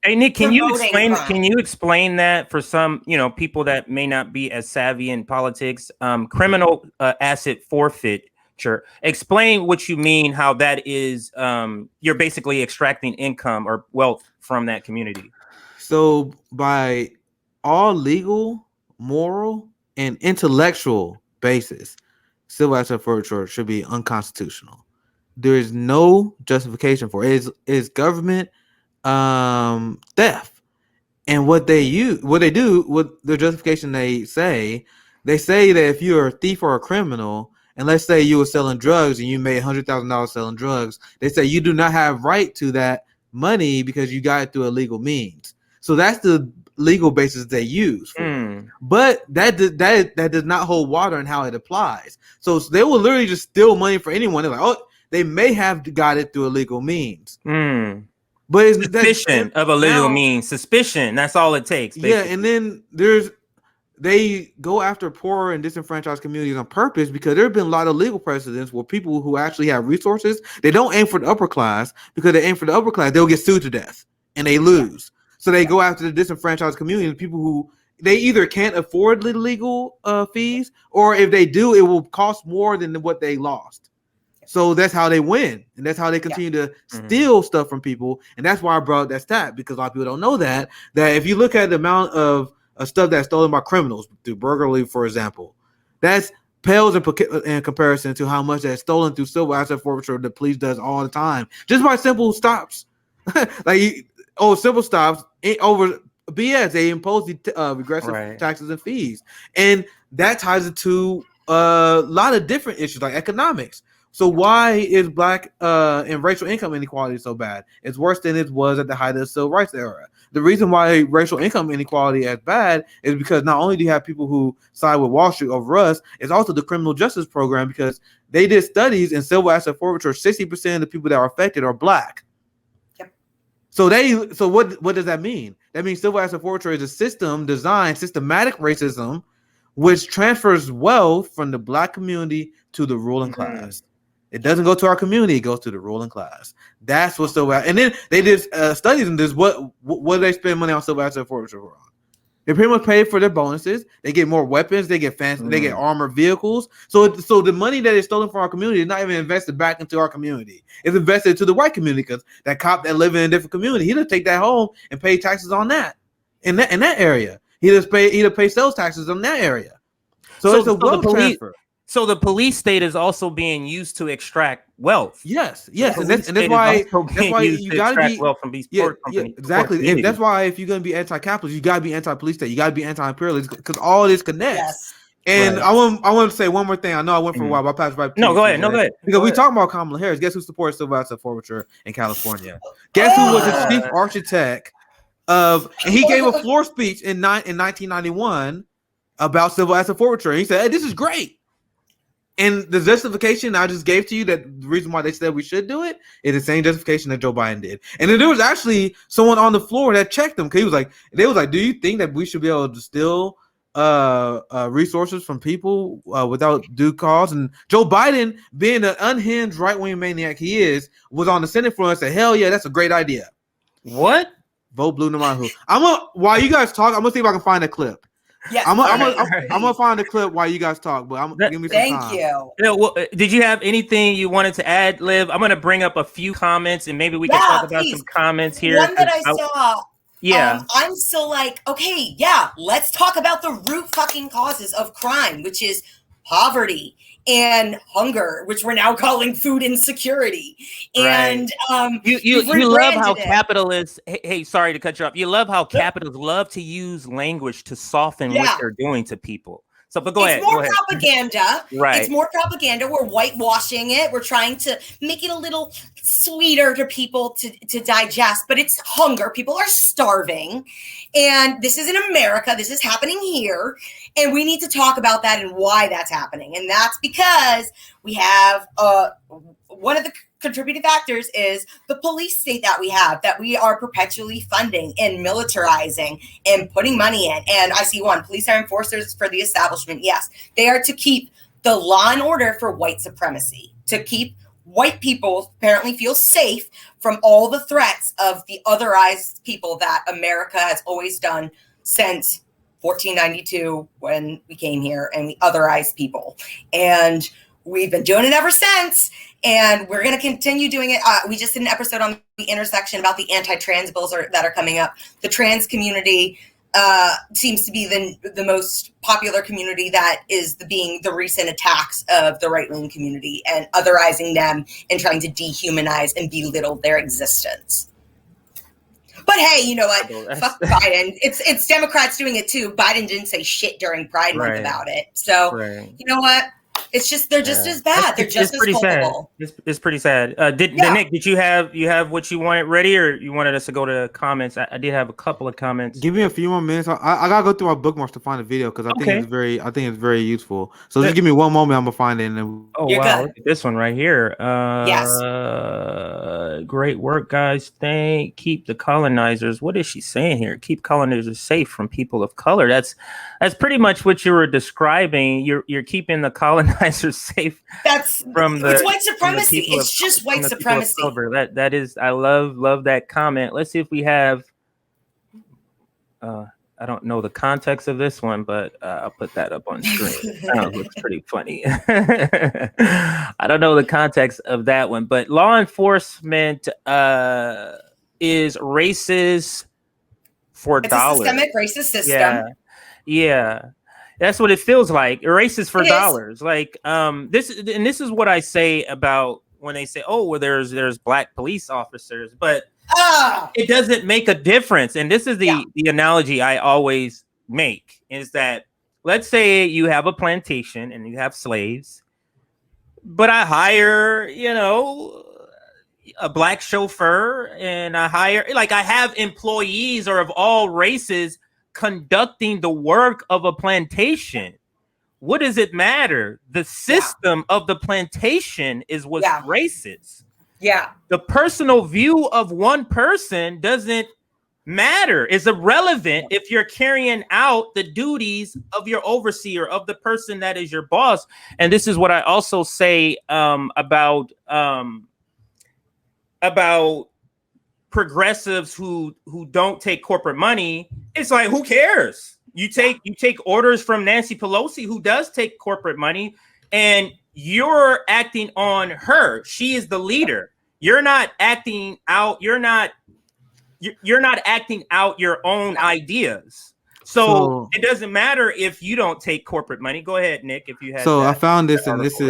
Hey Nick, can you promoting explain? crime. Can you explain that for some, people that may not be as savvy in politics? Criminal asset forfeiture. Explain what you mean. How that is? You're basically extracting income or wealth from that community. So by all legal, moral, and intellectual basis, civil asset forfeiture should be unconstitutional. There is no justification for it. It's government theft. And what they do, what the justification they say that if you're a thief or a criminal, and let's say you were selling drugs and you made $100,000 selling drugs, they say you do not have right to that money because you got it through illegal means. So that's the legal basis they use for it. But that does not hold water in how it applies. So they will literally just steal money for anyone. They're like, oh, they may have got it through illegal means. But it's suspicion of illegal means. Suspicion. That's all it takes. Basically. Yeah, and then they go after poor and disenfranchised communities on purpose because there have been a lot of legal precedents where people who actually have resources, they don't aim for the upper class because they aim for the upper class, they'll get sued to death and they lose. So they go after the disenfranchised communities, people who they either can't afford the legal fees, or if they do, it will cost more than what they lost. So that's how they win, and that's how they continue to steal stuff from people, and that's why I brought that stat, because a lot of people don't know that if you look at the amount of stuff that's stolen by criminals through burglary, for example, that's pales in comparison to how much that's stolen through civil asset forfeiture the police does all the time, just by simple stops, simple stops over BS. They impose the regressive taxes and fees, and that ties it to a lot of different issues like economics. So why is black and racial income inequality so bad? It's worse than it was at the height of the civil rights era. The reason why racial income inequality is bad is because not only do you have people who side with Wall Street over us, it's also the criminal justice program, because they did studies in civil asset forfeiture. 60% of the people that are affected are black. Yep. So what does that mean? That means civil asset forfeiture is a systematic racism, which transfers wealth from the black community to the ruling class. It doesn't go to our community; it goes to the ruling class. That's what's so bad. And then they did studies in this. What do they spend money on civil asset forfeiture on? They pretty much pay for their bonuses. They get more weapons. They get fancy. They get armored vehicles. So the money that is stolen from our community is not even invested back into our community. It's invested to the white community, because that cop that live in a different community, he'll take that home and pay taxes on that in that area. He'll pay sales taxes on that area. So it's a wealth transfer. So the police state is also being used to extract wealth. Yes, and that's why you got to be wealth from these companies. Exactly. That's why if you're going to be anti-capitalist, you got to be anti-police state. You got to be anti-imperialist, because all this connects. Yes. And I want to say one more thing. I know I went for a while, but I'll pass right. No, go ahead. Because we talking about Kamala Harris. Guess who supports civil asset forfeiture in California? Guess who was the chief architect of? And he gave a floor speech in 1991 about civil asset forfeiture. He said, "Hey, this is great." And the justification I just gave to you, that the reason why they said we should do it, is the same justification that Joe Biden did. And then there was actually someone on the floor that checked them, because they was like, do you think that we should be able to steal resources from people without due cause? And Joe Biden, being the unhinged right-wing maniac he is, was on the Senate floor and said, hell yeah, that's a great idea. What? Vote blue no matter who. While you guys talk, I'm gonna see if I can find a clip. Yes, I'm gonna find a clip while you guys talk, but give me some time. Thank you. Well, did you have anything you wanted to add, Liv? I'm gonna bring up a few comments, and maybe we can talk about some comments here. One that I saw. Yeah. I'm still like, okay, yeah, let's talk about the root fucking causes of crime, which is poverty and hunger, which we're now calling food insecurity. And you love how capitalists, hey, sorry to cut you off. You love how capitalists love to use language to soften what they're doing to people. So, but go ahead. It's more propaganda. Right. It's more propaganda. We're whitewashing it. We're trying to make it a little sweeter to people to digest, but it's hunger. People are starving. And this is in America. This is happening here. And we need to talk about that and why that's happening. And that's because we have one of the contributing factors is the police state that we are perpetually funding and militarizing and putting money in. And I see police are enforcers for the establishment. Yes, they are to keep the law and order for white supremacy, to keep white people apparently feel safe from all the threats of the otherized people that America has always done since 1492 when we came here and we otherized people. And we've been doing it ever since. And we're going to continue doing it. We just did an episode on the intersection about the anti-trans bills that are coming up. The trans community seems to be the most popular community that is being the recent attacks of the right-wing community and otherizing them and trying to dehumanize and belittle their existence. But hey, you know what? Fuck Biden. It's Democrats doing it too. Biden didn't say shit during Pride Month about it. So you know what? It's just they're just as bad. They're just as culpable. It's pretty sad. Nick, did you have what you wanted ready, or you wanted us to go to comments? I did have a couple of comments. Give me a few more minutes. I gotta go through my bookmarks to find the video because I think it's very useful. So just give me one moment. I'm gonna find it. And then... Oh wow! Look at this one right here. Yes. Great work, guys. Keep the colonizers. What is she saying here? Keep colonizers safe from people of color. That's pretty much what you were describing. You're keeping the colonizers safe. It's white supremacy. It's just white supremacy. That is. I love that comment. Let's see if we have. I don't know the context of this one, but I'll put that up on screen. That looks pretty funny. I don't know the context of that one, but law enforcement is racist for dollars. It's a systemic racist system. Yeah. That's what it feels like. Racist for dollars. Like this is what I say about when they say, "Oh, well, there's black police officers," but it doesn't make a difference. And this is the analogy I always make is that let's say you have a plantation and you have slaves, but I hire, a black chauffeur and I have employees or of all races conducting the work of a plantation. What does it matter? The system of the plantation is what's racist. Yeah. The personal view of one person doesn't matter. It's irrelevant if you're carrying out the duties of your overseer, of the person that is your boss. And this is what I also say about progressives who don't take corporate money. It's like, who cares? You take orders from Nancy Pelosi, who does take corporate money, and you're acting on her. She is the leader. You're not acting out. You're not acting out your own ideas. So it doesn't matter if you don't take corporate money. Go ahead, Nick. If you have. So I found this, and this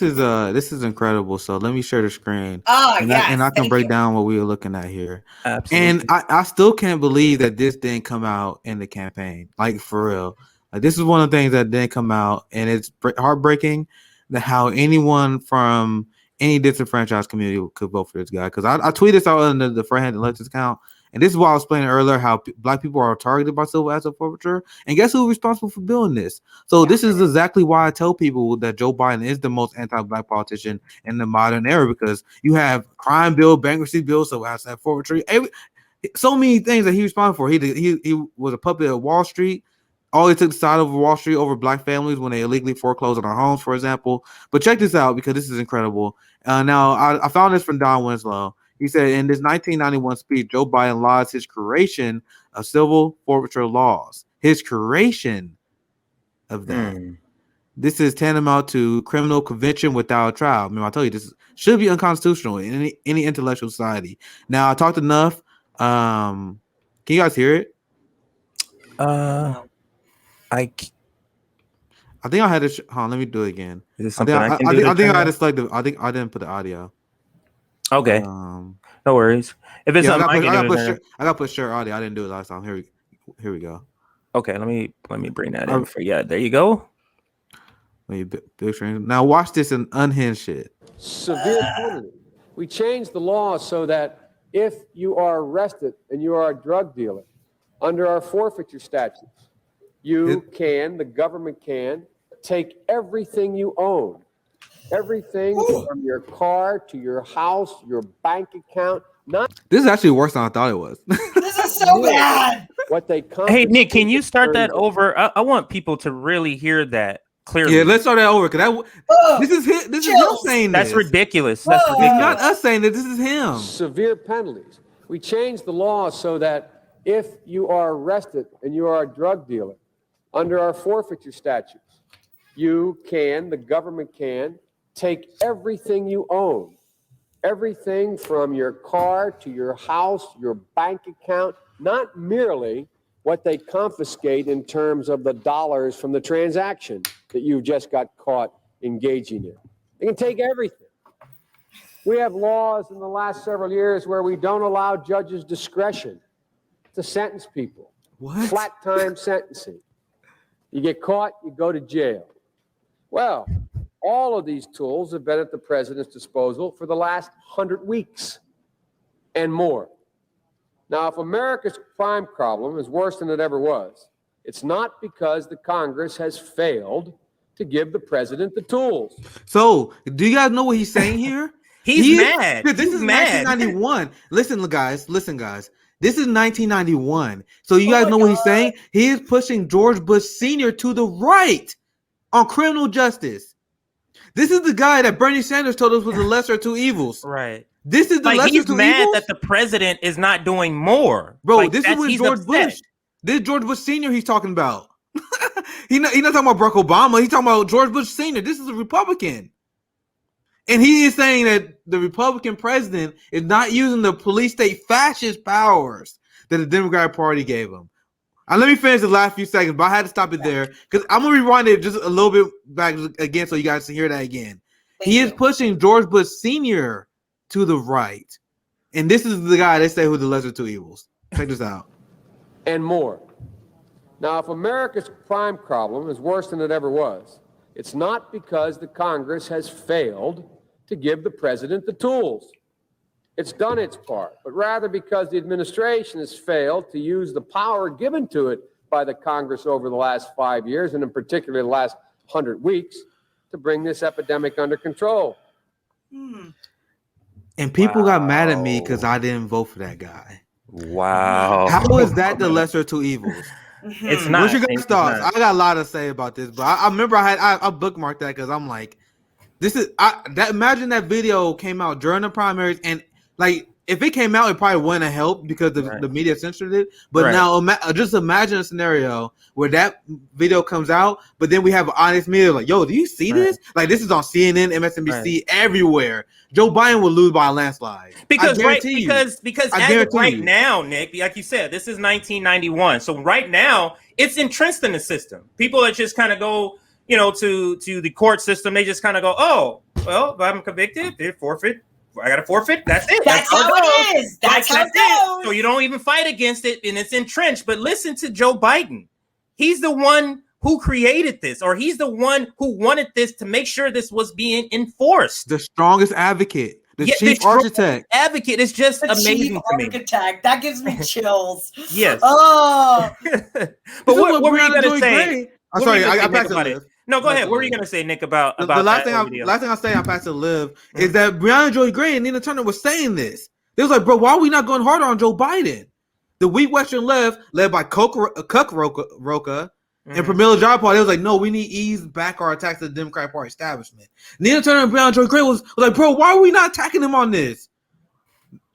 is incredible. So let me share the screen. And I can break down what we were looking at here. Absolutely. And I still can't believe that this didn't come out in the campaign. Like for real. Like this is one of the things that didn't come out, and it's heartbreaking that how anyone from any disenfranchised community could vote for this guy. Because I tweeted this out on the Fred Leftists account. And this is why I was explaining earlier how black people are targeted by civil asset forfeiture. And guess who's responsible for building this? So this is exactly why I tell people that Joe Biden is the most anti-black politician in the modern era, because you have crime bill, bankruptcy bill, civil asset forfeiture, so many things that he's responsible for. He was a puppet at Wall Street. Always took the side of Wall Street over black families when they illegally foreclosed on our homes, for example. But check this out, because this is incredible. Now, I found this from Don Winslow. He said in this 1991 speech, Joe Biden lauds his creation of civil forfeiture laws. His creation of that. This is tantamount to criminal conviction without trial. Remember, I told you this should be unconstitutional in any intellectual society. Now, I talked enough. Can you guys hear it? I think I had to. Hold on, let me do it again. Is this something I think I had to select I think I didn't put the audio. Okay. No worries. If it's I gotta put share audio. I didn't do it last time. Here we go. Okay, let me bring that in for you. There you go. Big screen. Now watch this and unhinged shit. Severe penalty. We changed the law so that if you are arrested and you are a drug dealer under our forfeiture statutes, the government can take everything you own. Everything from your car to your house, your bank account. This is actually worse than I thought it was. This is so bad. What they Hey Nick, can you start that over? I want people to really hear that. Clearly. Yeah, let's start that over because this is him. This is him saying that's this. ridiculous. That's It's ridiculous. not us saying that. This is him. Severe penalties. We changed the law so that if you are arrested and you are a drug dealer, under our forfeiture statutes, the government can take everything you own, everything from your car to your house, your bank account, not merely what they confiscate in terms of the dollars from the transaction that you just got caught engaging in. They can take everything. We have laws in the last several years where we don't allow judges discretion to sentence people. What? Flat time sentencing. You get caught, you go to jail. Well, all of these tools have been at the president's disposal for the last 100 weeks and more. Now, if America's crime problem is worse than it ever was, it's not because the Congress has failed to give the president the tools. So, do you guys know what he's saying here? He's mad. This is mad. 1991. Listen, guys. This is 1991. So you guys know what he's saying? He is pushing George Bush Sr. to the right on criminal justice. This is the guy that Bernie Sanders told us was the lesser of two evils. Right. This is the lesser he's of two mad evils? that the president is not doing more. Bro, this is when George upset. Bush. This is George Bush Sr. he's talking about. He's not talking about Barack Obama. He's talking about George Bush Sr. This is a Republican. And he is saying that the Republican president is not using the police state fascist powers that the Democratic Party gave him. Let me finish the last few seconds, but I had to stop it there because I'm going to rewind it just a little bit back again so you guys can hear that again. He is pushing George Bush Sr. to the right. And this is the guy they say who's the lesser of two evils. Check this out. And more. Now, if America's crime problem is worse than it ever was, it's not because the Congress has failed to give the president the tools. It's done its part, but rather because the administration has failed to use the power given to it by the Congress over the last 5 years, and in particular the last 100 weeks, to bring this epidemic under control. And people got mad at me because I didn't vote for that guy. Wow. How is that the lesser of two evils? It's not. What's your guys' thoughts? I got a lot to say about this, but I remember I bookmarked that because I'm like, imagine that video came out during the primaries, and like if it came out, it probably wouldn't have helped because the media censored it. But now just imagine a scenario where that video comes out, but then we have honest media like, yo, do you see this? Like this is on CNN, MSNBC, everywhere. Joe Biden will lose by a landslide. Because as of right now, Nick, like you said, this is 1991. So right now, it's entrenched in the system. People that just kind of go, to the court system, they just kind of go, oh, well, if I'm convicted, they forfeit. I got to forfeit. That's it. That's how it is. That's how it goes. So you don't even fight against it, and it's entrenched. But listen to Joe Biden. He's the one who created this, or he's the one who wanted this to make sure this was being enforced. The strongest advocate, the chief architect. Advocate is just amazing to me. That gives me chills. Yes. Oh. But what were you going to say? I'm sorry, I passed it. No, go ahead. What were you going to say, Nick, about the last thing I say, I pass it Liv, is that Breonna Joy Gray and Nina Turner was saying this. They was like, bro, why are we not going harder on Joe Biden? The weak Western left, led by Cuck Rocha and Pramila Jayapal, they was like, no, we need to ease back our attacks to the Democratic Party establishment. Nina Turner and Breonna Joy Gray was like, bro, why are we not attacking him on this?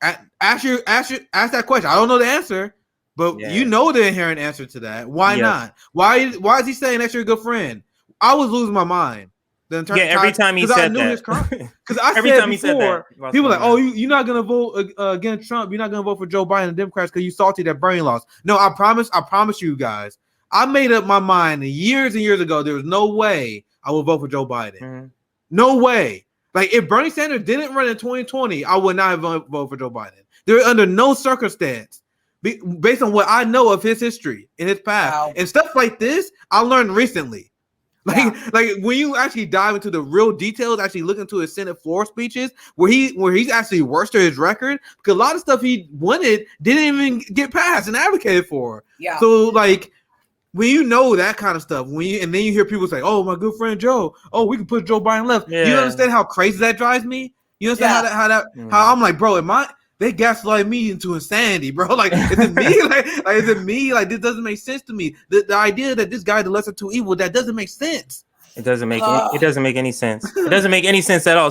Ask that question. I don't know the answer, but you know the inherent answer to that. Why not? Why is he saying that you're a good friend? I was losing my mind. Every time he said that. Because I every said time before, people were like, oh, you're not going to vote against Trump. You're not going to vote for Joe Biden and the Democrats because you salty that Bernie lost. No, I promise you guys. I made up my mind years and years ago. There was no way I would vote for Joe Biden. No way. Like if Bernie Sanders didn't run in 2020, I would not have voted for Joe Biden. There under no circumstance, based on what I know of his history and his past and stuff like this, I learned recently. Like when you actually dive into the real details, actually look into his Senate floor speeches, where he's actually worsted his record, because a lot of stuff he wanted didn't even get passed and advocated for. Yeah. So like when you know that kind of stuff, and then you hear people say, "Oh, my good friend Joe, oh, we can put Joe Biden left." Yeah. You understand how crazy that drives me? You understand how I'm like, bro, they gaslight me into insanity, bro. Like, is it me? Is it me? Like, this doesn't make sense to me. The idea that this guy, the lesser two evil, that doesn't make sense. It doesn't make any sense. It doesn't make any sense at all.